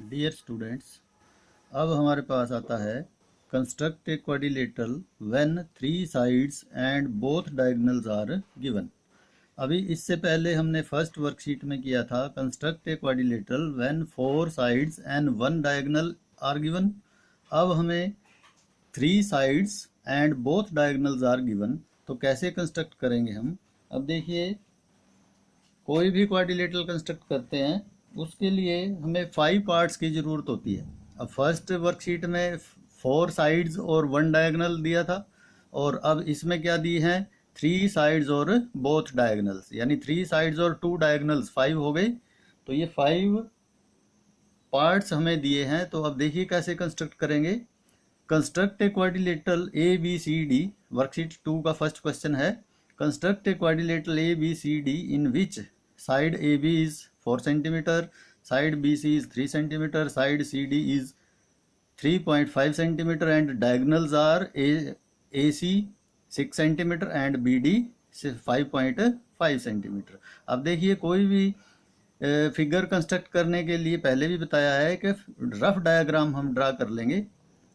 Dear students, अब हमारे पास आता है construct a quadrilateral when three sides and both diagonals are given. अभी इससे पहले हमने फर्स्ट वर्कशीट में किया था construct a quadrilateral when four sides and one diagonal are given. अब हमें three sides and both diagonals are given, तो कैसे कंस्ट्रक्ट करेंगे हम। अब देखिए, कोई भी क्वाड्रिलेटरल कंस्ट्रक्ट करते हैं उसके लिए हमें 5 पार्ट्स की ज़रूरत होती है। अब फर्स्ट वर्कशीट में 4 साइड्स और 1 डायगोनल दिया था, और अब इसमें क्या दी हैं, 3 साइड्स और बोथ डायगोनल्स, यानी 3 साइड्स और 2 डायगोनल्स, 5 हो गई। तो ये 5 पार्ट्स हमें दिए हैं। तो अब देखिए कैसे कंस्ट्रक्ट करेंगे। Construct a quadrilateral A B C D, worksheet 2 का फर्स्ट क्वेश्चन है। Construct a quadrilateral A B C D in which side A B is 4 centimetre, side B C is 3 centimetre, side C D is 3.5 centimetre and diagonals are A C 6 centimetre and B D 5.5 centimetre. अब देखिए, कोई भी figure construct करने के लिए पहले भी बताया है कि रफ डायग्राम हम ड्रा कर लेंगे।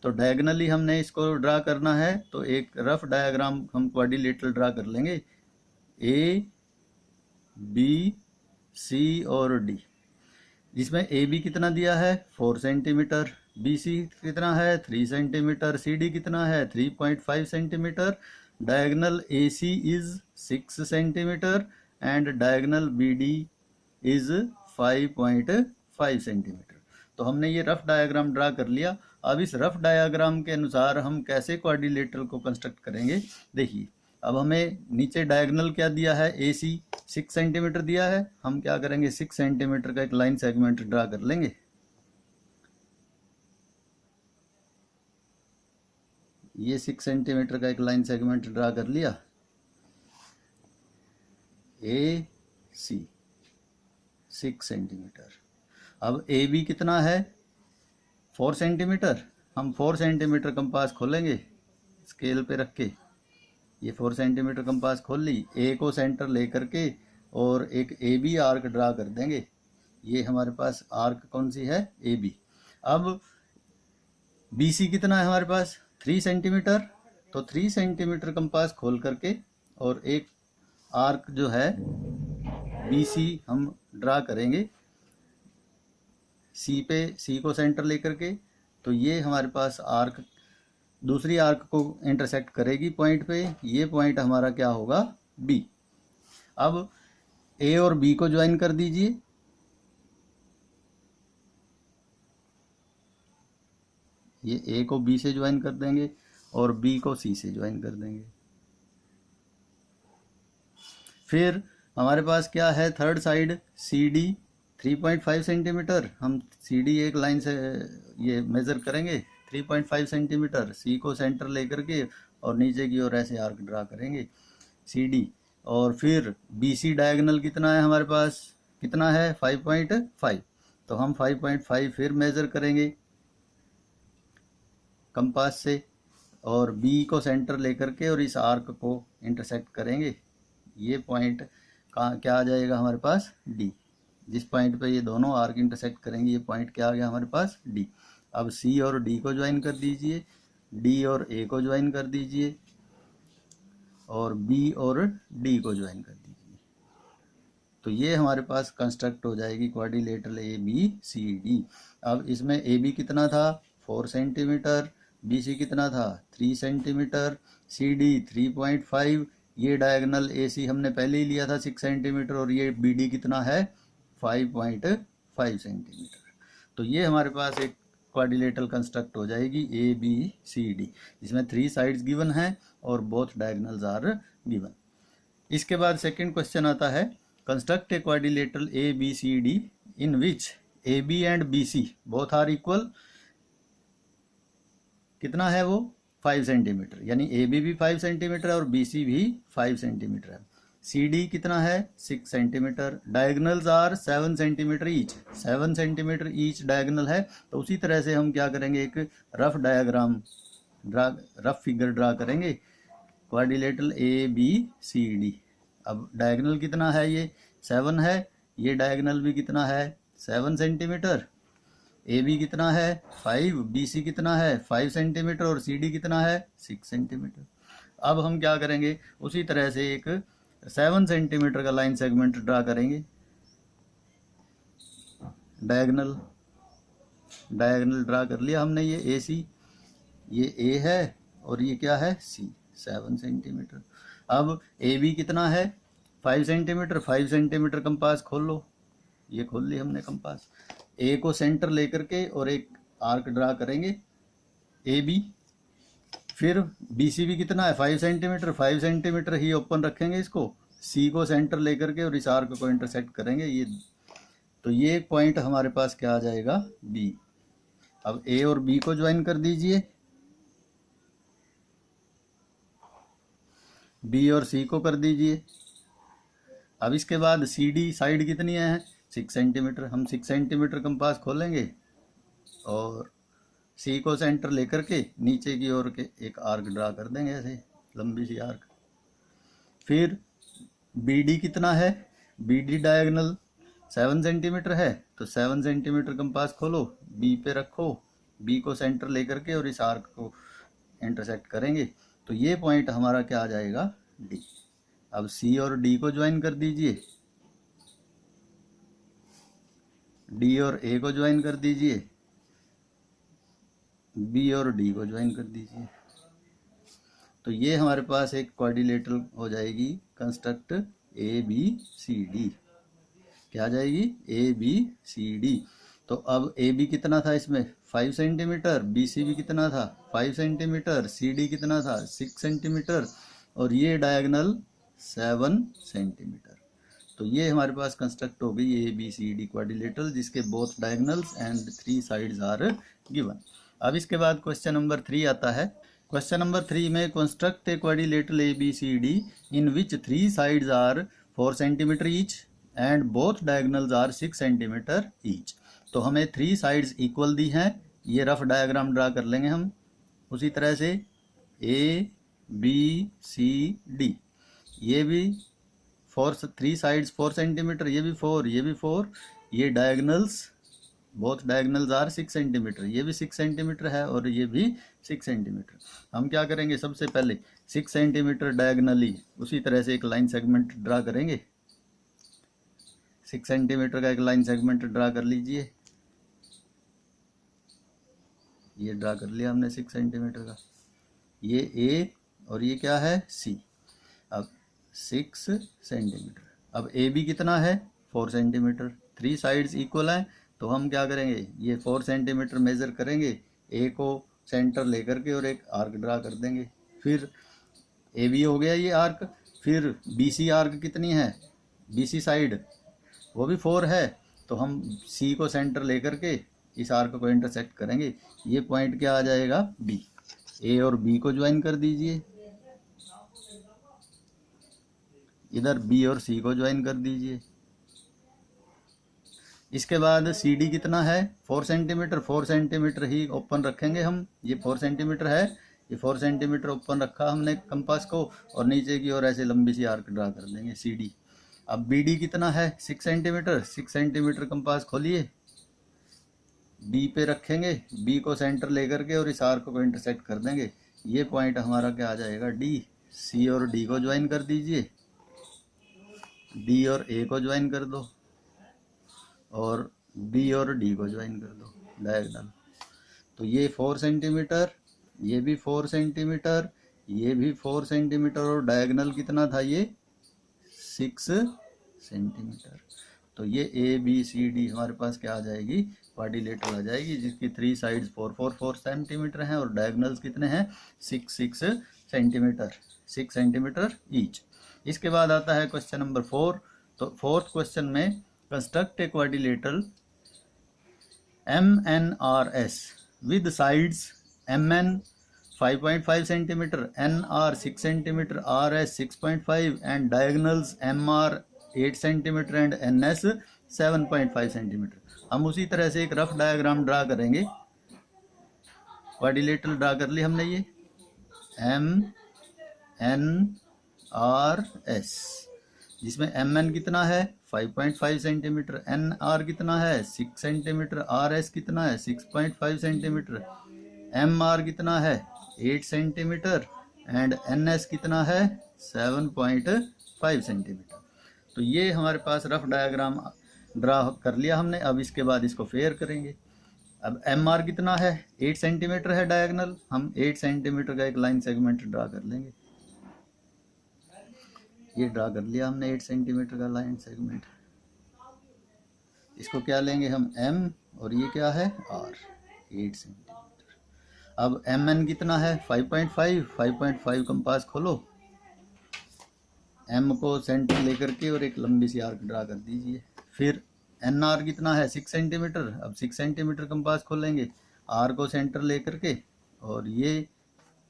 तो डायगनली हमने इसको ड्रा करना है, तो एक रफ डायग्राम हम क्वाड्रिलेटरल ड्रा कर लेंगे। ए बी सी और डी, जिसमें ए बी कितना दिया है 4 सेंटीमीटर, बी सी कितना है 3 सेंटीमीटर, सी डी कितना है 3.5 centimetre, diagonal A C is 6 centimetre and diagonal B D is 5.5 centimetre. तो हमने ये रफ डायग्राम ड्रा कर लिया। अब इस रफ डायग्राम के अनुसार हम कैसे क्वाड्रिलेटरल को कंस्ट्रक्ट करेंगे। देखिए, अब हमें नीचे डायगोनल क्या दिया है, ए सी 6 सेंटीमीटर दिया है। हम क्या करेंगे, 6 सेंटीमीटर का एक लाइन सेगमेंट ड्रा कर लेंगे। ये 6 सेंटीमीटर का एक लाइन सेगमेंट ड्रा कर लिया। ए सी 6 सेंटीमीटर। अब ए बी कितना है 4 सेंटीमीटर। हम 4 सेंटीमीटर कंपास खोलेंगे स्केल पे रख के। ये 4 सेंटीमीटर कंपास खोल ली। ए को सेंटर ले करके और एक ए बी आर्क ड्रा कर देंगे। ये हमारे पास आर्क कौन सी है, ए बी। अब बी सी कितना है हमारे पास 3 सेंटीमीटर। तो 3 सेंटीमीटर कंपास खोल करके और एक आर्क जो है बी सी हम ड्रा करेंगे सी पे, सी को सेंटर लेकर के। तो ये हमारे पास आर्क दूसरी आर्क को इंटरसेक्ट करेगी पॉइंट पे। ये पॉइंट हमारा क्या होगा, बी। अब ए और बी को ज्वाइन कर दीजिए। ये ए को बी से ज्वाइन कर देंगे और बी को सी से ज्वाइन कर देंगे। फिर हमारे पास क्या है, third side C D 3.5 centimetre. हम सी डी एक लाइन से ये मेज़र करेंगे 3.5 सेंटीमीटर। सी को सेंटर लेकर के और नीचे की ओर ऐसे आर्क ड्रा करेंगे सी डी। और फिर बी सी डायगोनल कितना है हमारे पास, कितना है 5.5। तो हम 5.5 फिर मेज़र करेंगे कंपास से और बी को सेंटर लेकर के और इस आर्क को इंटरसेक्ट करेंगे। ये पॉइंट कहाँ क्या आ जाएगा हमारे पास, डी। जिस पॉइंट पे ये दोनों आर्क इंटरसेक्ट करेंगे ये पॉइंट क्या आ गया हमारे पास, डी। अब सी और डी को ज्वाइन कर दीजिए, डी और ए को ज्वाइन कर दीजिए और बी और डी को ज्वाइन कर दीजिए। तो ये हमारे पास कंस्ट्रक्ट हो जाएगी quadrilateral A B C D. अब इसमें ए बी कितना था 4 सेंटीमीटर, बी सी कितना था 3 सेंटीमीटर, सी डी 3.5। ये डायगोनल ए सी हमने पहले ही लिया था 6 सेंटीमीटर और ये बी डी कितना है 5.5 सेंटीमीटर। तो ये हमारे पास एक क्वाड्रिलेटरल कंस्ट्रक्ट हो जाएगी ए बी सी डी, जिसमें 3 साइड्स गिवन हैं और बोथ डायगोनल्स आर गिवन। इसके बाद सेकंड क्वेश्चन आता है, construct a quadrilateral A B C D in which A B and B C both are equal. कितना है वो 5 सेंटीमीटर, यानी ए बी भी 5 सेंटीमीटर और बी सी भी 5 सेंटीमीटर है। सी डी कितना है 6 centimetre. Diagonals are 7 centimetre each, 7 centimetre each diagonal है। तो उसी तरह से हम क्या करेंगे, एक rough diagram rough figure draw करेंगे quadrilateral A B C D. अब डायगोनल कितना है, ये 7 है। ये डायगोनल भी कितना है 7 सेंटीमीटर। ए बी कितना है 5, बी सी कितना है 5 सेंटीमीटर और सी डी कितना है 6 सेंटीमीटर। अब हम क्या करेंगे, उसी तरह से एक 7 सेंटीमीटर का लाइन सेगमेंट ड्रा करेंगे। डायगनल ड्रा कर लिया हमने। ये ए सी, ये ए है और ये क्या है सी, 7 सेंटीमीटर। अब ए बी कितना है 5 सेंटीमीटर, 5 सेंटीमीटर कंपास खोल लो। ये खोल ली हमने कंपास। ए को सेंटर लेकर के और एक आर्क ड्रा करेंगे ए बी। फिर बी सी भी कितना है 5 सेंटीमीटर, 5 सेंटीमीटर ही ओपन रखेंगे इसको। सी को सेंटर लेकर के और इस आर्क को इंटरसेक्ट करेंगे ये। तो ये पॉइंट हमारे पास क्या आ जाएगा बी। अब ए और बी को ज्वाइन कर दीजिए, बी और सी को कर दीजिए। अब इसके बाद सी डी साइड कितनी है 6 सेंटीमीटर। हम 6 सेंटीमीटर कंपास खोलेंगे और सी को सेंटर लेकर के नीचे की ओर के एक आर्क ड्रा कर देंगे, ऐसे लंबी सी आर्क। फिर बी डी कितना है, बी डी डायगनल 7 सेंटीमीटर है, तो 7 सेंटीमीटर कंपास खोलो, बी पे रखो, बी को सेंटर लेकर के और इस आर्क को इंटरसेक्ट करेंगे। तो ये पॉइंट हमारा क्या आ जाएगा डी। अब सी और डी को ज्वाइन कर दीजिए, डी और ए को ज्वाइन कर दीजिए, बी और डी को ज्वाइन कर दीजिए। तो ये हमारे पास एक क्वाड्रिलेटरल हो जाएगी construct A B C D. क्या आ जाएगी ए बी सी डी। तो अब ए बी कितना था इसमें 5 सेंटीमीटर, बी सी भी कितना था 5 सेंटीमीटर, सी डी कितना था 6 सेंटीमीटर और ये डायगनल 7 सेंटीमीटर। तो ये हमारे पास कंस्ट्रक्ट हो गई A B C D quadrilateral जिसके both diagonals and 3 sides are given. अब इसके बाद क्वेश्चन नंबर 3 आता है। क्वेश्चन नंबर 3 में construct a quadrilateral A B C D in which 3 sides are 4 centimetre each and both diagonals are 6 centimetre each. तो हमें 3 sides equal दी हैं। ये रफ डायग्राम ड्रा कर लेंगे हम उसी तरह से। ए बी सी डी, ये भी 3 साइड्स 4 सेंटीमीटर, ये भी 4, ये भी 4, ये diagonals both diagonals are 6 centimetre, ये भी 6 सेंटीमीटर है और ये भी 6 सेंटीमीटर। हम क्या करेंगे, सबसे पहले 6 सेंटीमीटर डायगनली उसी तरह से एक लाइन सेगमेंट ड्रा करेंगे। 6 सेंटीमीटर का एक लाइन सेगमेंट ड्रा कर लीजिए। ये ड्रा कर लिया हमने 6 सेंटीमीटर का। ये ए और ये क्या है सी। अब 6 सेंटीमीटर। अब ए बी कितना है 4 सेंटीमीटर। 3 साइड्स इक्वल हैं तो हम क्या करेंगे, ये 4 सेंटीमीटर मेज़र करेंगे, ए को सेंटर लेकर के और एक आर्क ड्रा कर देंगे। फिर ए बी हो गया ये आर्क। फिर बी सी आर्क कितनी है, बी सी साइड वो भी 4 है, तो हम सी को सेंटर लेकर के इस आर्क को इंटरसेक्ट करेंगे। ये पॉइंट क्या आ जाएगा बी। ए और बी को ज्वाइन कर दीजिए, इधर बी और सी को ज्वाइन कर दीजिए। इसके बाद सी डी कितना है 4 सेंटीमीटर, 4 सेंटीमीटर ही ओपन रखेंगे हम। ये 4 सेंटीमीटर है, ये 4 सेंटीमीटर ओपन रखा हमने कंपास को और नीचे की ओर ऐसे लंबी सी आर्क ड्रा कर देंगे सी डी। अब बी डी कितना है 6 सेंटीमीटर, 6 सेंटीमीटर कंपास खोलिए, बी पे रखेंगे, बी को सेंटर लेकर के और इस आर्क को इंटरसेक्ट कर देंगे। ये पॉइंट हमारा क्या आ जाएगा डी। सी और डी को ज्वाइन कर दीजिए, डी और ए को ज्वाइन कर दो और बी और डी को ज्वाइन कर दो डायगोनल। तो ये 4 सेंटीमीटर, ये भी 4 सेंटीमीटर, ये भी 4 सेंटीमीटर और डायगोनल कितना था ये 6 सेंटीमीटर। तो ये ए बी सी डी हमारे पास क्या आ जाएगी क्वाड्रिलेटरल आ जाएगी जिसकी 3 साइड्स 4 सेंटीमीटर हैं और डायगोनल्स कितने हैं 6 सेंटीमीटर, 6 सेंटीमीटर ईच। इसके बाद आता है क्वेश्चन नंबर 4। तो फोर्थ क्वेश्चन में construct a quadrilateral MNRS with sides MN 5.5 centimetre, NR 6 centimetre, RS 6.5 and diagonals MR 8 centimetre and NS 7.5 centimetre. हम उसी तरह से एक रफ डायग्राम ड्रा करेंगे। क्वाड्रिलेटरल ड्रा कर ली हमने ये MNRS जिसमें MN कितना है 5.5 सेंटीमीटर, एन आर कितना है 6 सेंटीमीटर, आर एस कितना है 6.5 सेंटीमीटर, एम आर कितना है 8 सेंटीमीटर एंड एन एस कितना है 7.5 सेंटीमीटर। तो ये हमारे पास रफ डायग्राम ड्रा कर लिया हमने। अब इसके बाद इसको फेयर करेंगे। अब एम आर कितना है 8 सेंटीमीटर है डायगोनल, हम 8 सेंटीमीटर का एक लाइन सेगमेंट ड्रा कर लेंगे। ये ड्रा कर लिया हमने 8 सेंटीमीटर का लाइन सेगमेंट। इसको क्या लेंगे हम एम और ये क्या है आर 8 सेंटीमीटर। अब एम एन कितना है 5.5 कंपास खोलो, एम को सेंटर लेकर के और एक लंबी सी आर्क ड्रा कर दीजिए। फिर एन आर कितना है 6 सेंटीमीटर, अब 6 सेंटीमीटर कंपास खोलेंगे, आर को सेंटर लेकर के और ये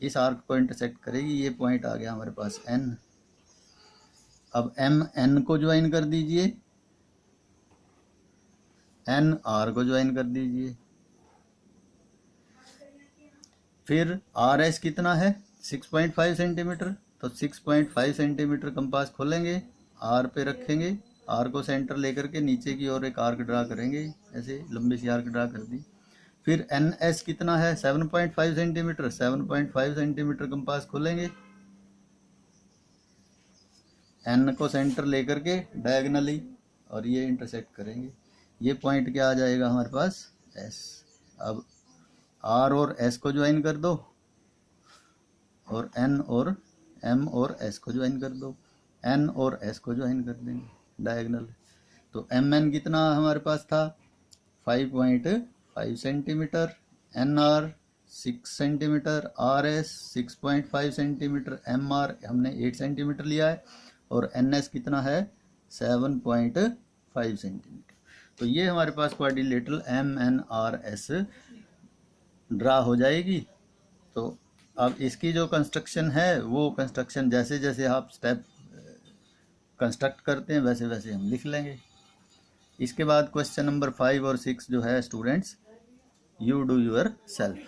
इस आर्क को इंटरसेक्ट करेगी, ये पॉइंट आ गया हमारे पास एन। अब एम एन को ज्वाइन कर दीजिए, एन आर को ज्वाइन कर दीजिए। फिर आर एस कितना है 6.5 सेंटीमीटर, तो 6.5 सेंटीमीटर कंपास खोलेंगे, आर पे रखेंगे, आर को सेंटर लेकर के नीचे की ओर एक आर्क ड्रा करेंगे, ऐसे लंबी सी आर्क ड्रा कर दी। फिर एन एस कितना है 7.5 सेंटीमीटर, 7.5 सेंटीमीटर कंपास खोलेंगे, एन को सेंटर लेकर के डायगनली और ये इंटरसेक्ट करेंगे, ये पॉइंट क्या आ जाएगा हमारे पास एस। अब आर और एस को ज्वाइन कर दो और एन और एम और एस को ज्वाइन कर दो, एन और एस को ज्वाइन कर देंगे डायगनल। तो एम एन कितना हमारे पास था 5.5 centimetre, N R 6 centimetre, R S 6.5 centimetre, M R हमने 8 सेंटीमीटर लिया है और एन एस कितना है 7.5 सेंटीमीटर। तो ये हमारे पास quadrilateral M N R S draw हो जाएगी। तो अब इसकी जो कंस्ट्रक्शन है वो कंस्ट्रक्शन जैसे जैसे आप स्टेप कंस्ट्रक्ट करते हैं वैसे वैसे हम लिख लेंगे। इसके बाद क्वेश्चन नंबर 5 और 6 जो है students you do your self.